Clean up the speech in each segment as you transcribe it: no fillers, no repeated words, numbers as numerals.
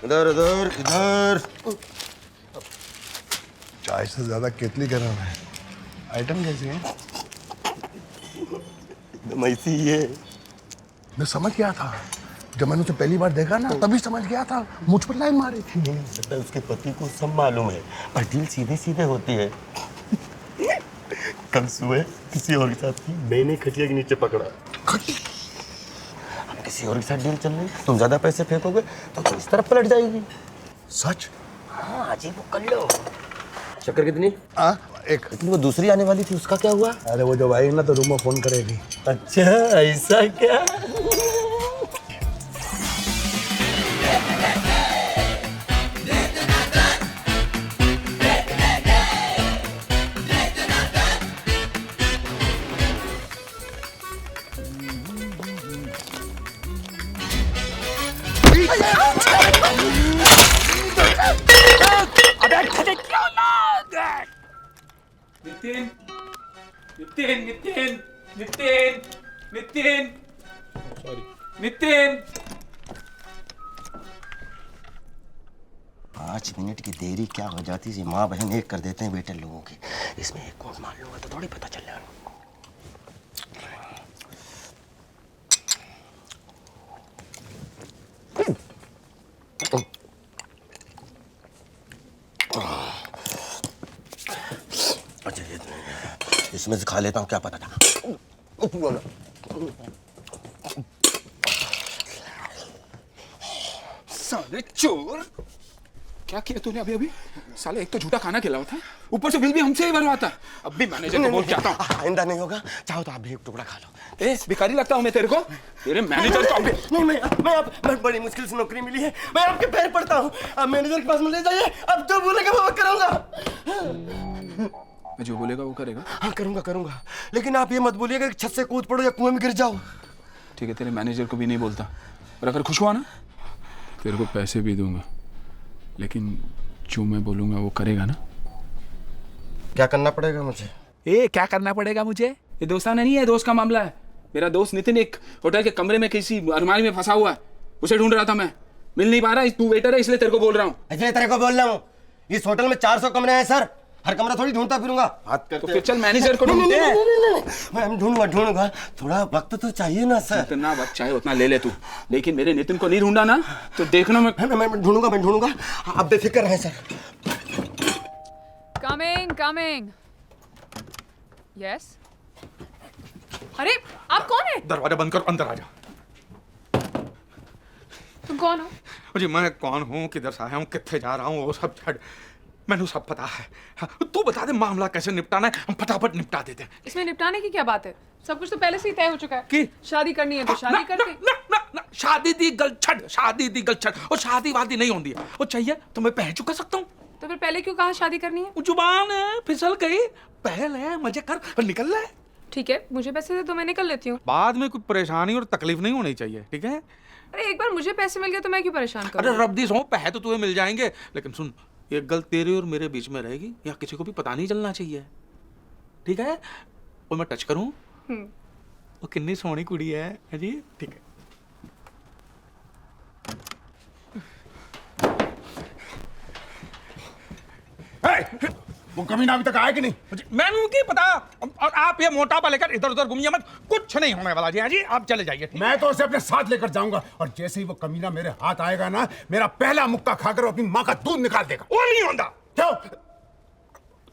इधर इधर इधर। चाय से ज्यादा केतली गरम है। आइटम कैसे है? एकदम ऐसी ही है। मैं समझ गया था जब मैंने उसे पहली बार देखा ना, तभी समझ गया था। मुझ पर लाइन मारी थी। लगता है उसके पति को सब मालूम है, पर डील सीधे सीधे होती है। कल सुबह किसी और के साथ थी, मैंने खटिया के नीचे पकड़ा। अब किसी और के साथ डील चल रही, तुम ज्यादा पैसे फेंकोगे तो इस तरफ पलट जाएगी। सच? हाँ आज ही बुक कर लो। शक्कर कितनी? एक। लेकिन वो दूसरी आने वाली थी, उसका क्या हुआ? अरे वो जब आएगी ना तो रूम में फोन करेगी। अच्छा ऐसा क्या? नितिन नितिन नितिन नितिन नितिन सॉरी नितिन। 5 मिनट की देरी क्या हो जाती है, माँ बहन एक कर देते हैं बेटे लोगों की। इसमें एक कोड मार लूंगा तो थोड़ी पता चल जाएगा। अच्छा इसमें से खा लेता हूँ, क्या पता था। साले चोर, क्या किया तूने अभी अभी? साले एक तो झूठा खाना खिलाया था, ऊपर से बिल भी हमसे ही भरवाता। अब भी मैनेजर को बोल के आता हूँ। आइंदा नहीं होगा, चाहो तो आप भी एक टुकड़ा खा लो। ए भिखारी लगता हूँ मैं तेरे को? तेरे मैनेजर को अभी नहीं मैं बड़ी मुश्किल से नौकरी मिली है, मैं आपके पैर पड़ता हूँ। आप मैनेजर के पास में ले जाइए, अब जो बोलेगा वो करूंगा। मैं जो बोलेगा वो करेगा? हाँ करूंगा, लेकिन आप ये मत बोलिएगा कि छत से कूद पड़ो या कुएं में गिर जाओ। ठीक है, तेरे मैनेजर को भी नहीं बोलता, और अगर खुश हुआ ना तेरे को पैसे भी दूंगा, लेकिन जो मैं बोलूंगा वो करेगा ना? क्या करना पड़ेगा मुझे? ए क्या करना पड़ेगा मुझे? ये दोस्ताना नहीं है, दोस्त का मामला है। मेरा दोस्त नितिन एक होटल के कमरे में किसी अलमारी में फंसा हुआ है, उसे ढूंढ रहा था मैं, मिल नहीं पा रहा। तू वेटर है इसलिए तेरे को बोल रहा हूँ। इसलिए तेरे को बोल रहा हूँ, इस होटल में 400 कमरे हैं सर, हर कमरा थोड़ी ढूंढता फिरूंगा। बात करते तो फिर चल मैनेजर को ढूंढते हैं। मैं ढूंढूंगा, थोड़ा वक्त तो चाहिए ना सर। जितना वक्त चाहे उतना ले ले तू, लेकिन मेरे नितिन को नहीं ढूंढा ना तो देखना मैं ढूंढूंगा, आप बेफिक्र रहें सर। Coming yes. अरे आप कौन है? दरवाजा बंद कर, अंदर आ जा। तुम कौन हो? जी मैं कौन हूँ, किधर से आया हूँ, कितने जा रहा हूँ, वो सब छड़ मैंने सब पता है। हाँ, तू बता दे मामला कैसे निपटाना है, हम फटाफट निपटा देते हैं। इसमें निपटाने की क्या बात है? सब कुछ तो पहले से ही तय हो चुका है कि शादी करनी है तो शादी करते। ना, शादी दी गल छड़ और शादी वादी नहीं होती है। वो चाहिए तो मैं पह चुका सकता हूँ। तो फिर पहले क्यों कहा शादी करनी है? जुबान है, फिसल गई, पहल है, मजे कर और निकल रहा है। ठीक है, मुझे पैसे दे तो मैं निकल लेती हूँ। बाद में कोई परेशानी और तकलीफ नहीं होनी चाहिए, ठीक है? अरे एक बार मुझे पैसे मिल गए तो मैं क्यों परेशान करूँ? अरे रब दी सो, पैसे तो तुम्हें मिल जाएंगे, लेकिन सुन, एक गल तेरे और मेरे बीच में रहेगी, या किसी को भी पता नहीं चलना चाहिए, ठीक है? और मैं टच करूं, वो कितनी सोहनी कुड़ी है जी, ठीक है? वो कमीना अभी तक आया कि नहीं? मैंने उनकी पता, और आप ये मोटापा लेकर इधर उधर घूमिए मत, कुछ नहीं होने वाला जी। हाँ जी, आप चले जाइए। मैं तो उसे अपने साथ लेकर जाऊंगा, और जैसे ही वो कमीना मेरे हाथ आएगा ना, मेरा पहला मुक्का खाकर अपनी माँ का दूध निकाल देगा। वो नहीं होता। क्यों?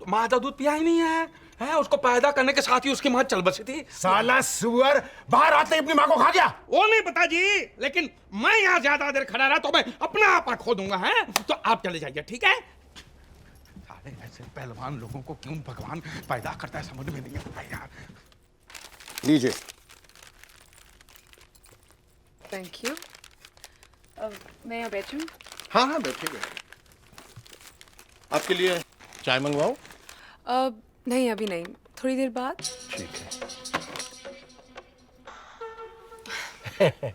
माँ का दूध पिया ही नहीं है, उसको पैदा करने के साथ ही उसकी माँ चल बसी थी। साला सुअर बाहर आते ही अपनी माँ को खा गया। वो नहीं पता जी, लेकिन मैं यहाँ ज्यादा देर खड़ा रहा तो मैं अपना आपा खो दूंगा, है? तो आप चले जाइए, ठीक है? साले ऐसे पहलवान लोगों को क्यों भगवान पैदा करता है, समझ में नहीं आता यार। लीजिए। Thank you. मैं यहाँ बैठूं? हाँ बैठिए। आपके लिए चाय मंगवाऊं? नहीं अभी नहीं, थोड़ी देर बाद। ठीक है।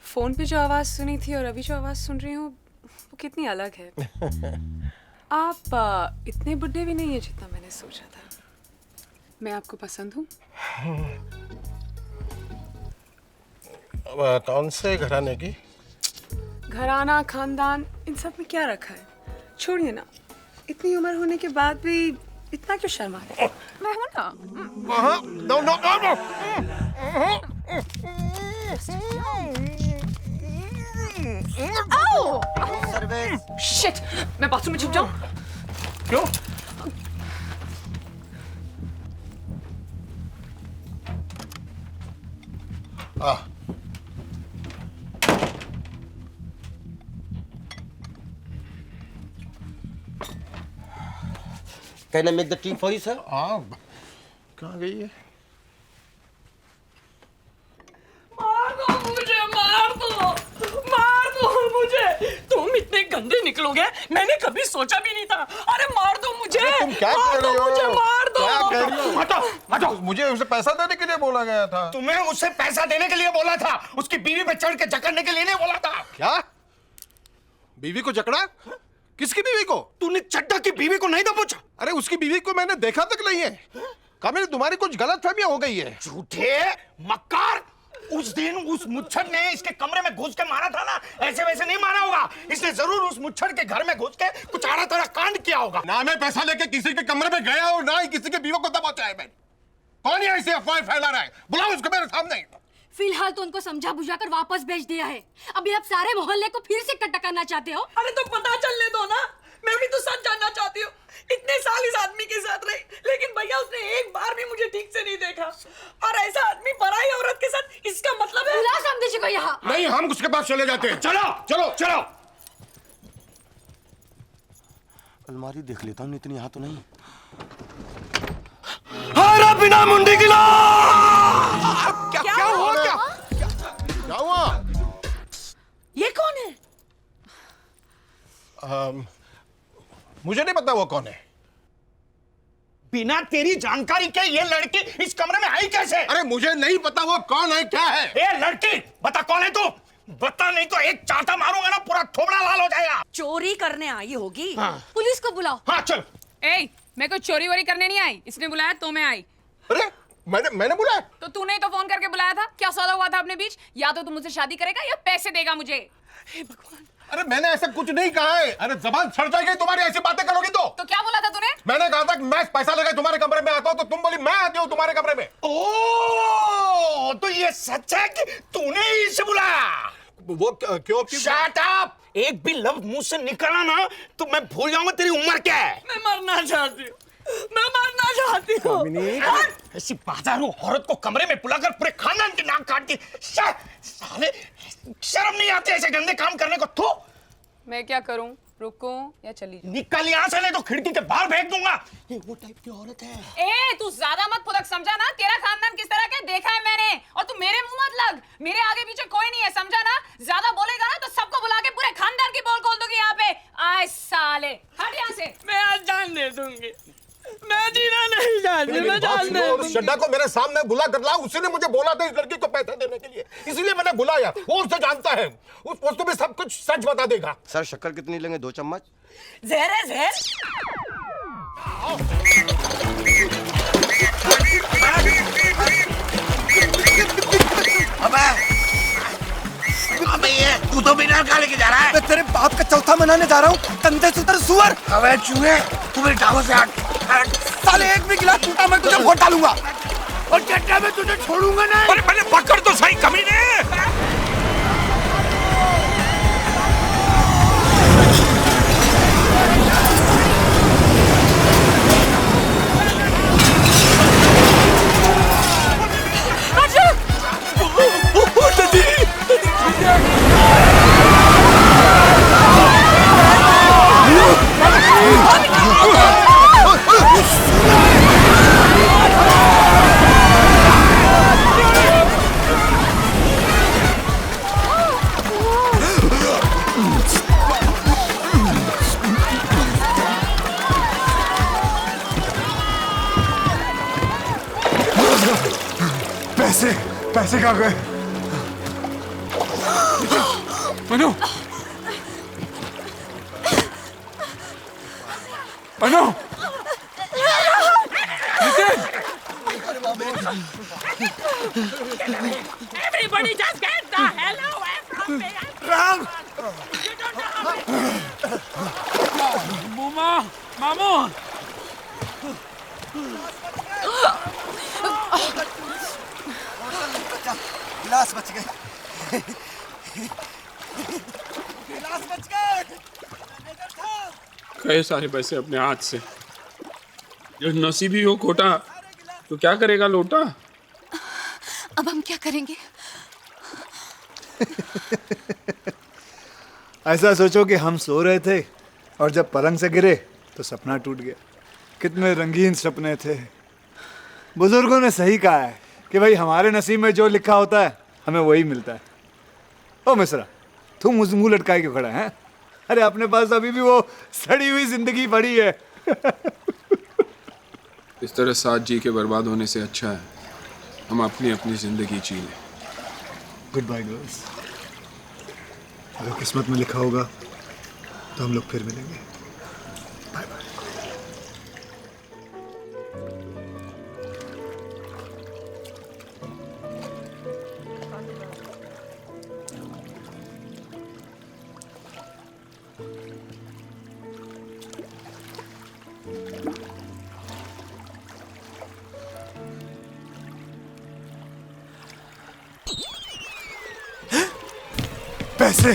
फोन पे जो आवाज सुनी थी और अभी जो आवाज सुन रही हूँ वो कितनी अलग है। आप इतने बुढ़े भी नहीं है जितना मैंने सोचा था। मैं आपको पसंद हूँ? कौन से घराने की? घराना खानदान इन सब में क्या रखा है? छोड़िए ना, इतनी उम्र होने के बाद भी इतना क्यों शर्मा रहे? मैं हूं ना। No no no no. Shit, मैं बाथरूम में छुप जाऊं? क्यों? Can I make the tea for you, sir? कहाँ गई है? मार दो मुझे। तुम इतने गंदे निकलोगे मैंने कभी सोचा भी नहीं था। अरे मार दो मुझे। तुम क्या कह रही हो? मुझे मार दो। क्या कह रही हो? हटो हटो। मुझे उसे पैसा देने के लिए बोला गया था। तुम्हें उससे पैसा देने के लिए बोला था, उसकी बीवी पे चढ़ के जकड़ने के लिए नहीं बोला था। क्या? बीवी को जकड़ा? किसकी बीवी को? तूने चड्डा की बीवी को नहीं दबोचा? अरे उसकी बीवी को मैंने देखा तक नहीं है। कमिल, तुम्हारी कुछ गलतफहमियां हो गई है। झूठे मक्कार। उस दिन उस मुच्छर ने इसके कमरे में घुस के मारा था ना, ऐसे वैसे नहीं मारा होगा। इसने जरूर उस मुच्छर के घर में घुस के कुछ आड़ा तड़ा कांड किया होगा। ना मैं पैसा लेके किसी के कमरे में गया और ना ही किसी के बीवी को दबोचा है। मैं कौन है ऐसे अफवाह फैला रहा है? बुलाओ उसको मेरे सामने। फिलहाल तो उनको समझा बुझाकर वापस भेज दिया है। अभी आप सारे मोहल्ले को फिर से इकट्ठा करना चाहते हो? अरे तो पता चलने दो ना। मैं भी तो सच जानना चाहती हूँ। इतने साल इस आदमी के साथ रही, लेकिन भैया उसने एक बार भी मुझे ठीक से नहीं देखा। और ऐसा आदमी पराई औरत के साथ, इसका मतलब है? बुला समझे को यहाँ। नहीं, हम उसके पास चले जाते हैं। चलो चलो चलो। अलमारी देख लेता हूँ, इतनी यहाँ तो नहीं। हारा बिना मुंडी गिला। क्या हुआ? क्या हुआ? ये कौन है? मुझे नहीं पता वो कौन है। बिना तेरी जानकारी के ये लड़की इस कमरे में आई कैसे? अरे मुझे नहीं पता वो कौन है, क्या है। ए लड़की, बता कौन है तू? बता, नहीं तो एक चाटा मारूंगा ना, पूरा थोबड़ा लाल हो जाएगा। चोरी करने आई होगी। हाँ। पुलिस को बुलाओ। हाँ चल। ए, मैं कोई चोरी वोरी करने नहीं आई। इसने बुलाया तो मैं आई। अरे मैंने बुलाया? तो तूने ही तो फोन करके बुलाया था। क्या सौदा हुआ था अपने बीच? या तो तू मुझसे शादी करेगा या पैसे देगा मुझे। हे भगवान। अरे मैंने ऐसा कुछ नहीं कहा है। अरे जबान सड़ जाएगी तुम्हारी, ऐसी बातें करोगी तो। क्या बोला था तूने? मैंने कहा था कि मैं पैसा लेकर तुम्हारे कमरे में आता हूँ, तो तुम बोली मैं आती हूँ तुम्हारे कमरे में। ओ, तो ये सच है कि तूने ही इसे बुलाया? वो क्यों? Shut up. एक भी लफ्ज मुंह से निकला ना तो मैं भूल जाऊंगा तेरी उम्र क्या है। मैं मरना चाहती हूँ। मैं मरना चाहती हूँ। ऐसी बाजारू औरत को कमरे में बुलाकर पूरे खानदान की नाक काट दी। साले शर्म नहीं आती ऐसे गंदे काम करने को? तू मैं क्या करूं? रुकूं या चली जाऊं? निकल यहाँ से, नहीं तो खिड़की के बाहर फेंक दूंगा। ये वो टाइप की औरत है। ए, तू ज्यादा मत फुदक, समझा ना? तेरा खानदान किस तरह का देखा है मैंने, और तू मेरे मुंह मत लग। मेरे आगे पीछे कोई नहीं है, समझा ना? ज्यादा बोलेगा ना तो सबको बुला के पूरे खानदान की पोल खोल दूंगी यहाँ पे। आए साले, हट यहाँ से। मैं आज जान दे दूंगी। मैं जीना नहीं चाहती। मैं जान दे दूंगी। शड्डा को मेरे सामने बुला कर ला। उसने मुझे बोला था इस लड़की को पैसा देने के लिए, इसलिए मैंने बुलाया। वो उसे जानता है, उसको भी सब कुछ सच बता देगा। सर शक्कर कितनी लेंगे? 2 चम्मच। जहर है जहर। अबे ये तू तो बिना खा लेके जा रहा है। मैं तेरे बाप का चौथा मनाने जा रहा हूँ। कंधे सुतर सुअर। अबे चूहे, तू मेरे टांगों से हट। साले एक भी गिलास टूटा मैं तुझे फोड़ डालूंगा। और चट्टा में तुझे छोड़ूंगा नहीं। अरे पहले पकड़ तो सही कमीने। पैसे कहाँ गए? Manu, Manu, Everybody just get the hell away from me. Ram, मामू गिलास बच गए, गिलास बच गए। गए सारे पैसे अपने हाथ से। जब नसीबी हो खोटा तो क्या करेगा लोटा। अब हम क्या करेंगे? ऐसा सोचो कि हम सो रहे थे और जब पलंग से गिरे तो सपना टूट गया। कितने रंगीन सपने थे। बुजुर्गों ने सही कहा है कि भाई हमारे नसीब में जो लिखा होता है हमें वही मिलता है। ओ मिश्रा, तुम उस मुंह लटकाए क्यों खड़ा है? अरे अपने पास अभी भी वो सड़ी हुई जिंदगी पड़ी है। इस तरह साथ जी के बर्बाद होने से अच्छा है हम अपनी अपनी जिंदगी जी लें। Goodbye girls. अगर किस्मत में लिखा होगा तो हम लोग फिर मिलेंगे। Bye bye. पैसे